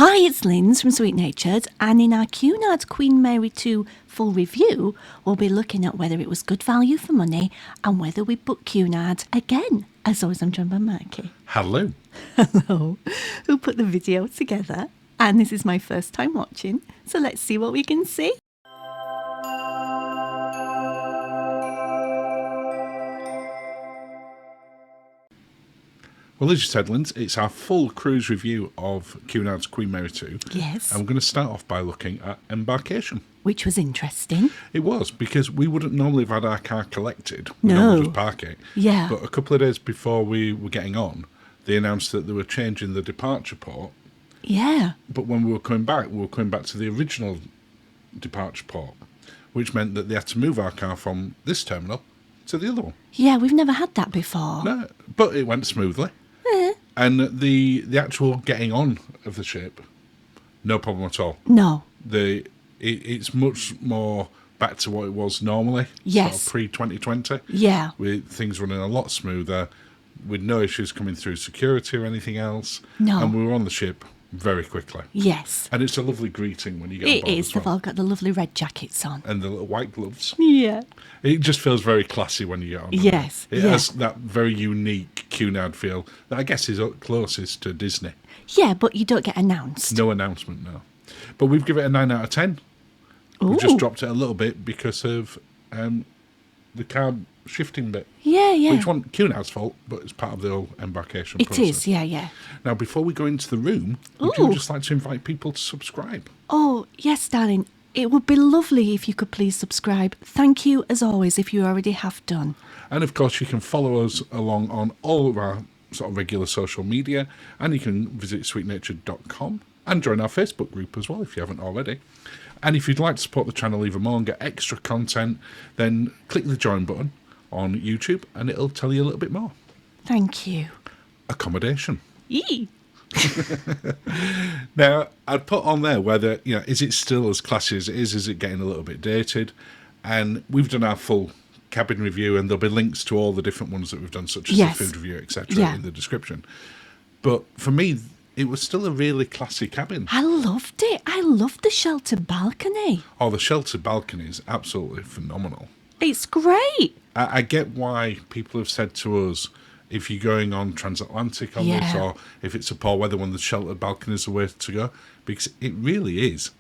Hi, it's Linz from Sweet Natured, and in our Cunard Queen Mary 2 full review, we'll be looking at whether it was good value for money and whether we booked Cunard again. As always, I'm joined by Mikey. Hello. Hello. Who put the video together, and this is my first time watching, so let's see what we can see. Well, as you said, Linz, it's our full cruise review of Cunard's Queen Mary 2. Yes. And we're going to start off by looking at Embarkation. Which was interesting. It was, because we wouldn't normally have had our car collected. No. We normally just park it. Yeah. But a couple of days before we were getting on, they announced that they were changing the departure port. Yeah. But when we were coming back to the original departure port, which meant that they had to move our car from this terminal to the other one. Yeah, we've never had that before. No, but it went smoothly. And the actual getting on of the ship, no problem at all. No. It's much more back to what it was normally. Yes. Sort of pre-2020. Yeah. With things running a lot smoother, with no issues coming through security or anything else. No. And we were on the ship very quickly. Yes. And it's a lovely greeting when you get on It board is. as They've well. all got the lovely red jackets on. And the little white gloves. Yeah. It just feels very classy when you get on. Yes. It has that very unique Cunard feel that I guess is closest to Disney. Yeah, but you don't get announced. No announcement, no. But we've given it a 9 out of 10. Ooh. We just dropped it a little bit because of the car shifting bit. Yeah, yeah. Which wasn't Cunard's fault, but it's part of the whole embarkation It process. is, yeah, yeah. Now, before we go into the room, would Ooh. you just like to invite people to subscribe? Oh, yes, darling. It would be lovely if you could please subscribe. Thank you, as always, if you already have done. And of course, you can follow us along on all of our sort of regular social media, and you can visit sweetnatured.com and join our Facebook group as well if you haven't already. And if you'd like to support the channel even more and get extra content, then click the join button on YouTube and it'll tell you a little bit more. Thank you. Accommodation. Yee. Now, I'd put on there whether, is it still as classy as it is it getting a little bit dated? And we've done our full cabin review, and there'll be links to all the different ones that we've done, such as Yes. the food review, etc., Yeah. in the description. But for me, it was still a really classy cabin. I loved it. I loved the sheltered balcony. Oh, the sheltered balcony is absolutely phenomenal. It's great. I get why people have said to us, if you're going on transatlantic on this, Yeah. or if it's a poor weather one, the sheltered balcony is the way to go, because it really is.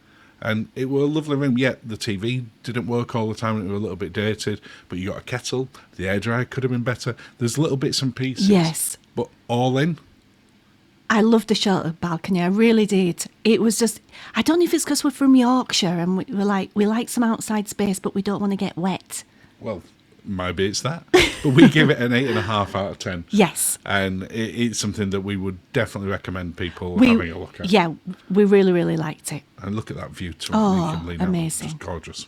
And it was a lovely room. Yet the TV didn't work all the time, and it was a little bit dated, but you got a kettle, the hairdryer could have been better. There's little bits and pieces. Yes. But all in, I loved the sheltered balcony. I really did. It was just, I don't know if it's because we're from Yorkshire and we like some outside space, but we don't want to get wet. well, maybe it's that. But we give it an 8.5 out of 10. Yes. And it's something that we would definitely recommend people having a look at. Yeah, we really, really liked it. And look at that view too. Oh, You can lean out. amazing. It's gorgeous.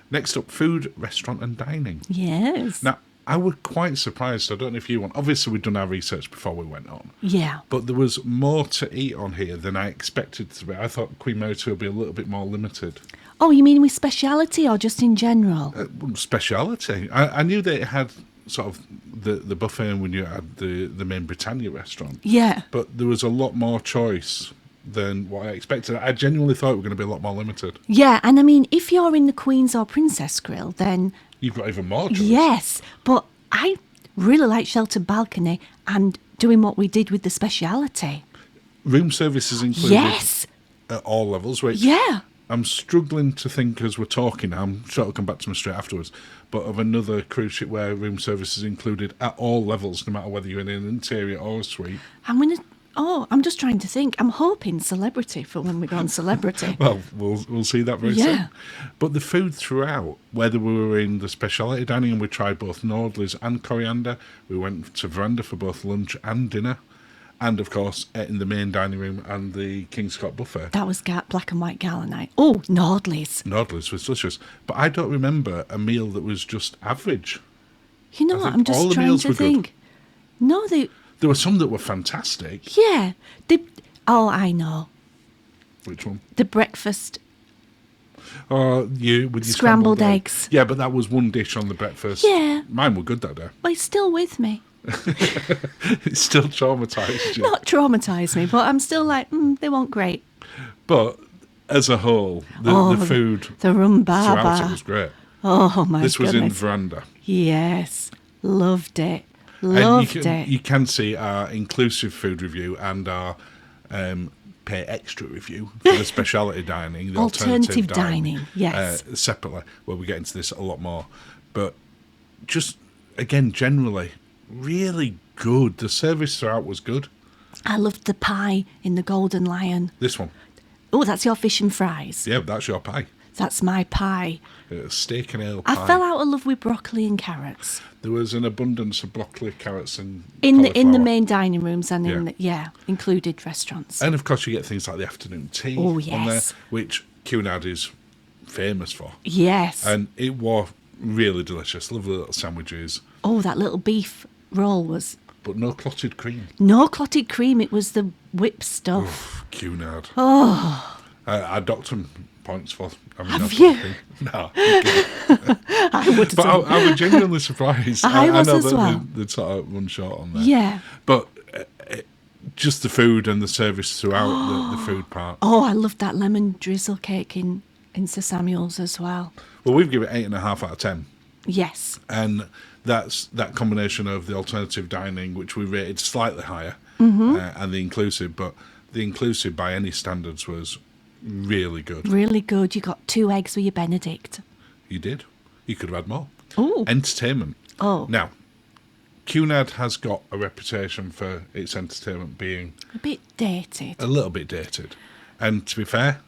Next up, food, restaurant and dining. Yes. Now, I was quite surprised. I don't know if you want. Obviously, we'd done our research before we went on. Yeah. But there was more to eat on here than I expected to be. I thought Queen Mary 2 would be a little bit more limited. Oh, you mean with speciality or just in general? Speciality. I knew that it had sort of the buffet when you had the main Britannia restaurant. Yeah. But there was a lot more choice than what I expected. I genuinely thought we were going to be a lot more limited. Yeah, and I mean, if you're in the Queen's or Princess Grill, then You've got even more choice. yes. But I really like sheltered balcony and doing what we did with the speciality. Room service is included Yes. at all levels, which Yeah. I'm struggling to think as we're talking. I'm sure it'll come back to me straight afterwards. But of another cruise ship where room service is included at all levels, no matter whether you're in an interior or a suite. I'm just trying to think. I'm hoping Celebrity for when we go on Celebrity. Well, we'll see that very Yeah. soon. But the food throughout, whether we were in the speciality dining and we tried both Nordlys and Coriander, we went to Veranda for both lunch and dinner, and of course in the main dining room and the King's Scott buffet. That was black and white gala night. Oh, Nordlys. Nordlys was delicious, but I don't remember a meal that was just average. You know I what? think I'm all just the trying meals to were good. think. No, There were some that were fantastic. yeah. I know. Which one? The breakfast. You with your Scrambled eggs. Yeah, but that was one dish on the breakfast. Yeah. Mine were good that day. Well, it's still with me. It still traumatised you. Not traumatised me, but I'm still like, they weren't great. But as a whole, the food The rum throughout it baba. was great. Oh my This was in the goodness. veranda. Yes. Loved it. And Loved you it. can see our inclusive food review and our pay extra review for the specialty dining, the alternative dining, yes. separately, where we get into this a lot more. But just, again, generally, really good. The service throughout was good. I loved the pie in the Golden Lion. This one. Oh, that's your fish and fries. Yeah, that's your pie. That's my pie. Steak and ale pie. I fell out of love with broccoli and carrots. There was an abundance of broccoli, carrots, and In the cauliflower. main dining rooms and in Yeah. included restaurants. And of course, you get things like the afternoon tea Oh, on there, yes. which Cunard is famous for. Yes. And it was really delicious. Lovely little sandwiches, Oh, that little beef roll was but no clotted cream. no clotted cream. It was the whipped stuff. Cunard. Oh, I docked some points for having Have no you? clotted cream. No. I'm kidding. I would have But done. I was genuinely surprised. I was know as that well. they'd sort of run short on that. Yeah. But just the food and the service throughout the food part. Oh, I loved that lemon drizzle cake in Sir Samuel's as well. Well, we've given it 8.5 out of 10. Yes. And that's that combination of the alternative dining, which we rated slightly higher, Mm-hmm. and the inclusive. But the inclusive, by any standards, was really good. Really good. You got 2 eggs with your Benedict. You did. You could have had more. Ooh. Entertainment. Oh. Now, Cunard has got a reputation for its entertainment being A bit dated. a little bit dated. And to be fair,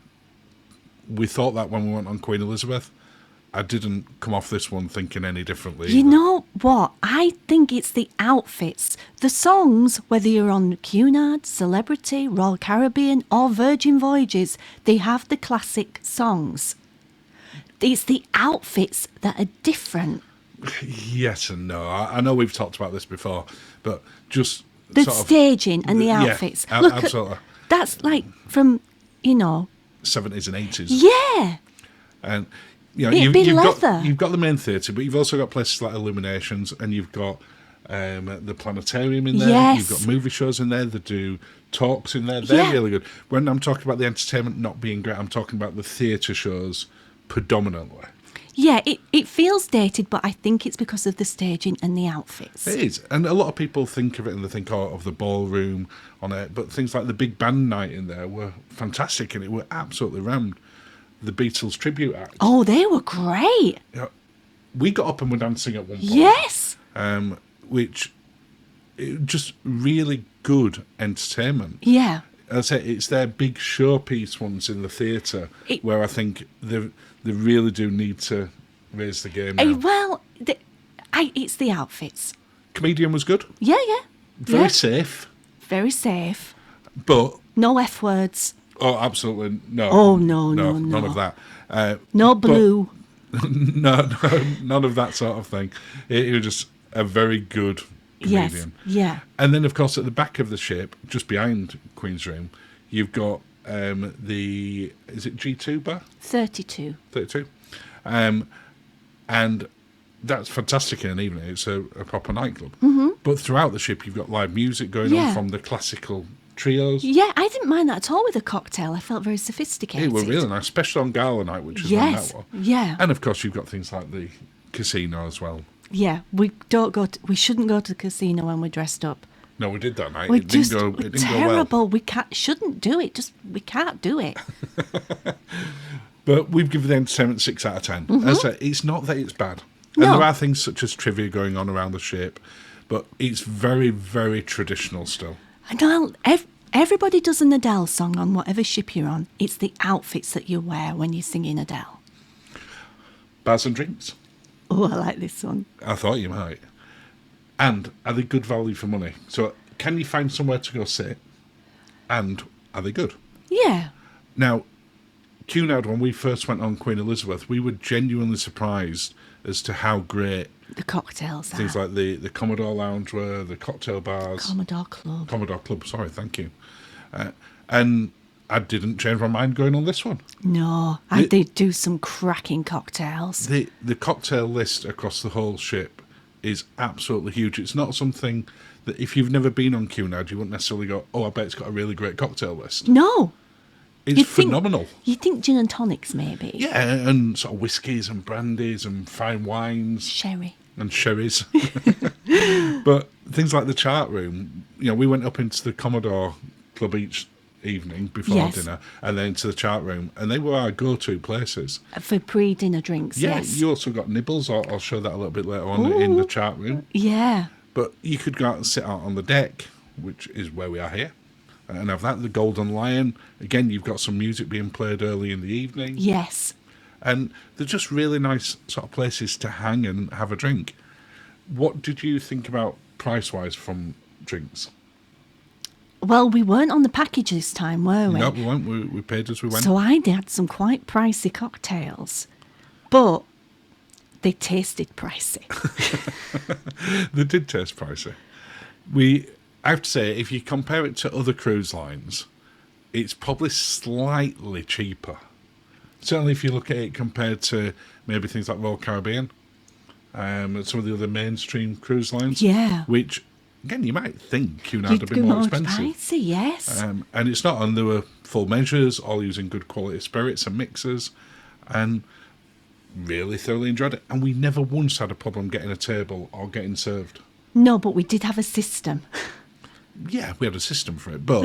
we thought that when we went on Queen Elizabeth. I didn't come off this one thinking any differently. You either. know what? I think it's the outfits. The songs, whether you're on Cunard, Celebrity, Royal Caribbean, or Virgin Voyages, they have the classic songs. It's the outfits that are different. Yes and no. I know we've talked about this before, but just The sort of staging and the yeah, outfits. absolutely. That's like from, 70s and 80s. yeah. And you know, It'd be you've leather. you've got the main theatre, but you've also got places like Illuminations, and you've got the planetarium in there. Yes. You've got movie shows in there. They do talks in there. They're Yeah. really good. When I'm talking about the entertainment not being great, I'm talking about the theatre shows predominantly. Yeah, it feels dated, but I think it's because of the staging and the outfits. It is, and a lot of people think of it and they think of the ballroom on it, but things like the big band night in there were fantastic, and it were absolutely rammed. The Beatles tribute act. Oh, they were great. You know, we got up and were dancing at one point. Yes. Which just really good entertainment. Yeah. As I say, it's their big showpiece ones in the theatre It- where I think they really do need to raise the game now. Well, it's the outfits. Comedian was good, Yeah. very Yeah. safe, Very safe. but No F words. absolutely no. Oh, no, no, none no. of that. No but- blue. no, none of that sort of thing. It was just a very good Yes. comedian. Yeah. And then, of course, at the back of the ship, just behind Queen's Room, you've got is it G2 bar? 32. 32. And that's fantastic in an evening. It's a proper nightclub. Mm-hmm. But throughout the ship, you've got live music going Yeah. on from the classical trios. Yeah, I didn't mind that at all with a cocktail. I felt very sophisticated. It were really nice, especially on Gala night, which is Yes. when that was. Yeah. And, of course, you've got things like the casino as well. Yeah. We shouldn't go to the casino when we're dressed up. No, we did that night. We're It didn't just go. we're It didn't go well. terrible. We shouldn't do it. We can't do it. But we've given the entertainment 6 out of 10. As I say, it's not that it's bad. And No. there are things such as trivia going on around the ship, but it's very, very traditional still. I know everybody does an Adele song on whatever ship you're on. It's the outfits that you wear when you're singing Adele. Bars and drinks. Oh, I like this one. I thought you might. And are they good value for money? So can you find somewhere to go sit? And are they good? Yeah. Now, Cunard, when we first went on Queen Elizabeth, we were genuinely surprised as to how great The cocktails things are. like the Commodore Lounge were, the cocktail bars. Commodore Club. Commodore Club, sorry, thank you. And I didn't change my mind going on this one. No, they do some cracking cocktails. The cocktail list across the whole ship is absolutely huge. It's not something that if you've never been on Cunard, you wouldn't necessarily go, oh, I bet it's got a really great cocktail list. No. It's phenomenal. You think gin and tonics, maybe? Yeah, and sort of whiskies and brandies and fine wines. Sherry. And sherries. But things like the chart room, we went up into the Commodore Club each evening before dinner and then to the chart room, and they were our go-to places. For pre-dinner drinks, yes. You also got nibbles. I'll show that a little bit later on in the chart room. Yeah. But you could go out and sit out on the deck, which is where we are here, and have that. The Golden Lion. Again, you've got some music being played early in the evening. Yes. And they're just really nice sort of places to hang and have a drink. What did you think about price-wise from drinks? Well, we weren't on the package this time, were we? No, we weren't. We paid as we went. So I had some quite pricey cocktails, but they tasted pricey. They did taste pricey. I have to say, if you compare it to other cruise lines, it's probably slightly cheaper. Certainly if you look at it compared to maybe things like Royal Caribbean, and some of the other mainstream cruise lines. Yeah. Which, again, you might think Cunard would be more expensive. Pricey, yes. And it's not, and they were full measures, all using good quality spirits and mixers, and really thoroughly enjoyed it. And we never once had a problem getting a table or getting served. No, but we did have a system. Yeah, we had a system for it, but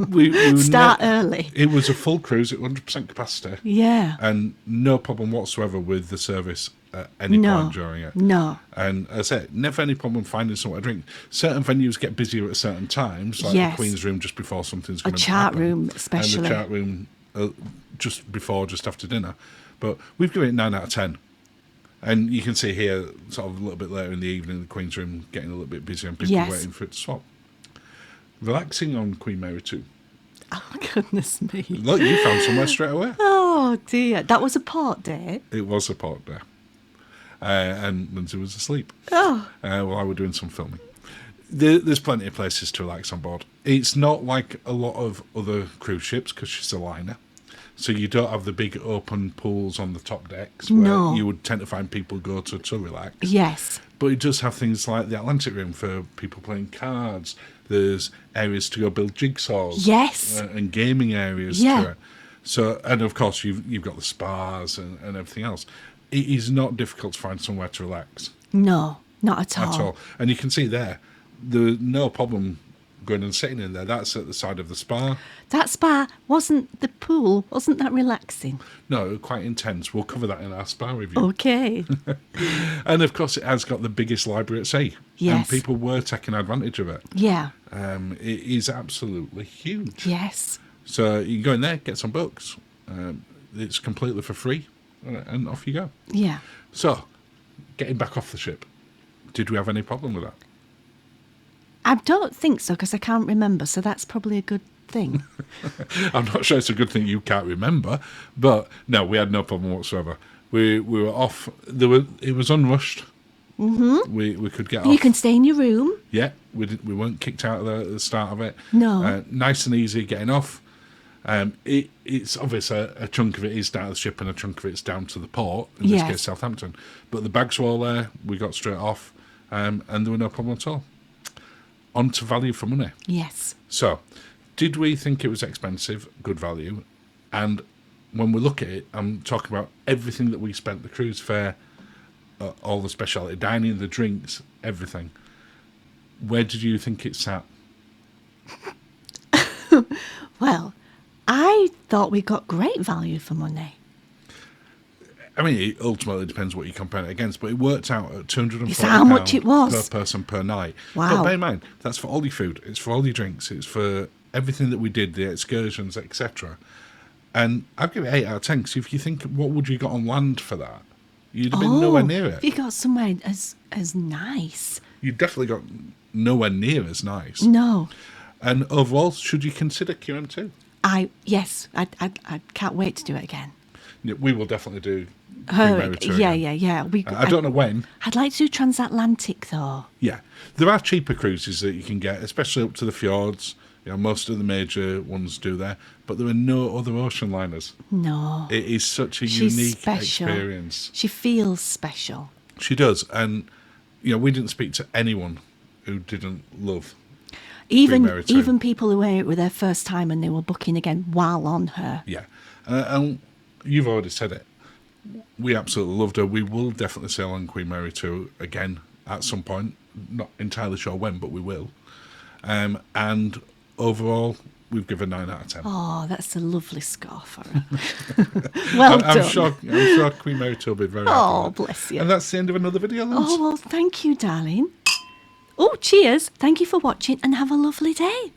we Start early. It was a full cruise at 100% capacity. Yeah. And no problem whatsoever with the service at any point during it. No. And as I said, never any problem finding somewhere to drink. Certain venues get busier at certain times, like the Queen's Room just before something's going to happen. A chart room, especially. And the chart room just before, just after dinner. But we've given it 9 out of 10. And you can see here, sort of a little bit later in the evening, the Queen's Room getting a little bit busier and people waiting for it to swap. Relaxing on Queen Mary 2. Oh, goodness me. Look, you found somewhere straight away. Oh, dear. That was a port day. It was a port day. And Linzi was asleep. Oh. While I was doing some filming. There's plenty of places to relax on board. It's not like a lot of other cruise ships because she's a liner. So you don't have the big open pools on the top decks where you would tend to find people go to relax. Yes. But it does have things like the Atlantic Room for people playing cards. There's areas to go build jigsaws. Yes. And gaming areas to it. So, and of course, you've got the spas and everything else. It is not difficult to find somewhere to relax. No, not at all. At all. And you can see there's no problem going and sitting in there. That's at the side of the spa. That spa wasn't the pool, wasn't that relaxing? No, quite intense. We'll cover that in our spa review. Okay. And of course, it has got the biggest library at sea. Yes. And people were taking advantage of it. Yeah. It is absolutely huge. Yes. So you can go in there, get some books. It's completely for free, and off you go. Yeah. So, getting back off the ship, did we have any problem with that? I don't think so, because I can't remember, so that's probably a good thing. I'm not sure it's a good thing you can't remember, but no, we had no problem whatsoever. We were off. It was unrushed. Mm-hmm. We could get off. You can stay in your room. Yeah, we weren't kicked out at the start of it. No. Nice and easy getting off. It's obvious a chunk of it is down to the ship and a chunk of it's down to the port, in this case Southampton. But the bags were all there, we got straight off, and there were no problem at all. On to value for money. Yes. So, did we think it was expensive, good value? And when we look at it, I'm talking about everything that we spent, the cruise fare, all the specialty dining, the drinks, everything. Where did you think it sat? Well, I thought we got great value for money. I mean, it ultimately depends what you compare it against, but it worked out at £240 Is that how much it was? per person per night. Wow. But bear in mind, that's for all your food, it's for all your drinks, it's for everything that we did, the excursions, etc. And I'd give it 8 out of 10, because if you think, what would you got on land for that? You'd have been nowhere near it. You got somewhere as nice. You definitely got nowhere near as nice. No. And overall, should you consider QM2? Yes, I can't wait to do it again. Yeah, we will definitely do QM2 again. Yeah. I don't know when. I'd like to do transatlantic though. Yeah, there are cheaper cruises that you can get, especially up to the fjords. You know, most of the major ones do there, but there are no other ocean liners. No. It is such a She's unique special. experience. She feels special. She does, and we didn't speak to anyone who didn't love Even Mary 2. even people who were their first time and they were booking again while on her. Yeah. And you've already said it. We absolutely loved her. We will definitely sail on Queen Mary 2 again at some point. Not entirely sure when, but we will. And overall, we've given 9 out of 10. Oh, that's a lovely score for her. Well done. I'm sure Queen Mary 2 will be very happy. Oh, with it. bless you. And that's the end of another video, Linz. Oh, well, thank you, darling. Oh, cheers. Thank you for watching and have a lovely day.